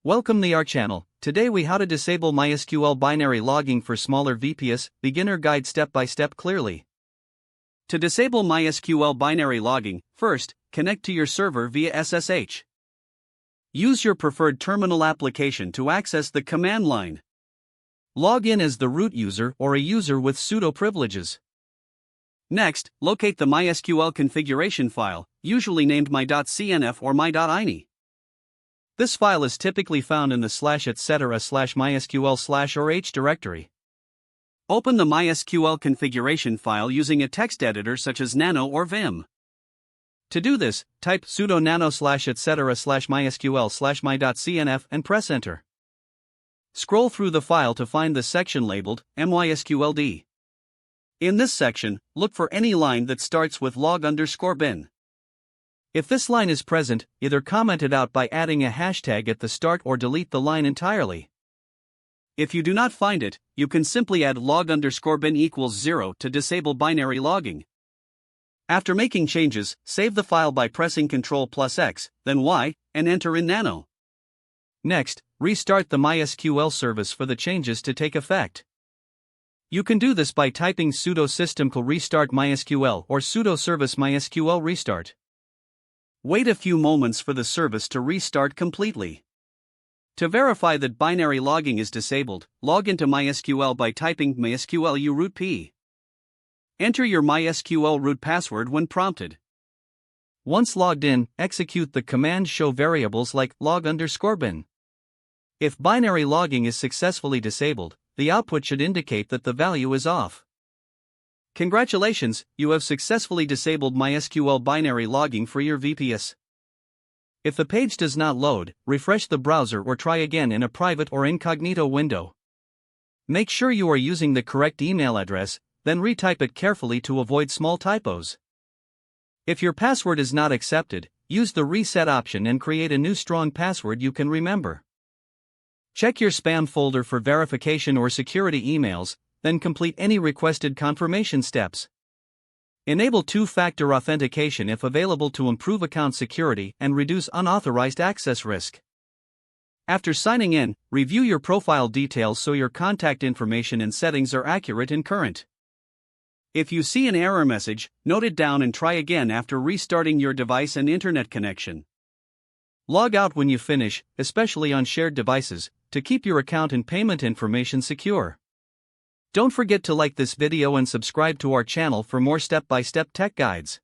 Welcome to our channel. Today we how to disable MySQL binary logging for smaller VPS, beginner guide step by step clearly. To disable MySQL binary logging, first, connect to your server via SSH. Use your preferred terminal application to access the command line. Log in as the root user or a user with sudo privileges. Next, locate the MySQL configuration file, usually named my.cnf or my.ini. This file is typically found in the /etc/mysql/or/h directory. Open the MySQL configuration file using a text editor such as Nano or Vim. To do this, type sudo nano /etc/mysql/my.cnf and press enter. Scroll through the file to find the section labeled MySQLD. In this section, look for any line that starts with log_bin. If this line is present, either comment it out by adding a hashtag at the start or delete the line entirely. If you do not find it, you can simply add log_bin equals 0 to disable binary logging. After making changes, save the file by pressing Ctrl+X, then Y, and enter in Nano. Next, restart the MySQL service for the changes to take effect. You can do this by typing sudo systemcll restart MySQL or sudo service MySQL restart. Wait a few moments for the service to restart completely. To verify that binary logging is disabled, log into MySQL by typing MySQL root p. Enter your MySQL root password when prompted. Once logged in, execute the command show variables like log_bin. If binary logging is successfully disabled, the output should indicate that the value is off. Congratulations, you have successfully disabled MySQL binary logging for your VPS. If the page does not load, refresh the browser or try again in a private or incognito window. Make sure you are using the correct email address, then retype it carefully to avoid small typos. If your password is not accepted, use the reset option and create a new strong password you can remember. Check your spam folder for verification or security emails, then complete any requested confirmation steps. Enable two-factor authentication if available to improve account security and reduce unauthorized access risk. After signing in, review your profile details so your contact information and settings are accurate and current. If you see an error message, note it down and try again after restarting your device and internet connection. Log out when you finish, especially on shared devices, to keep your account and payment information secure. Don't forget to like this video and subscribe to our channel for more step-by-step tech guides.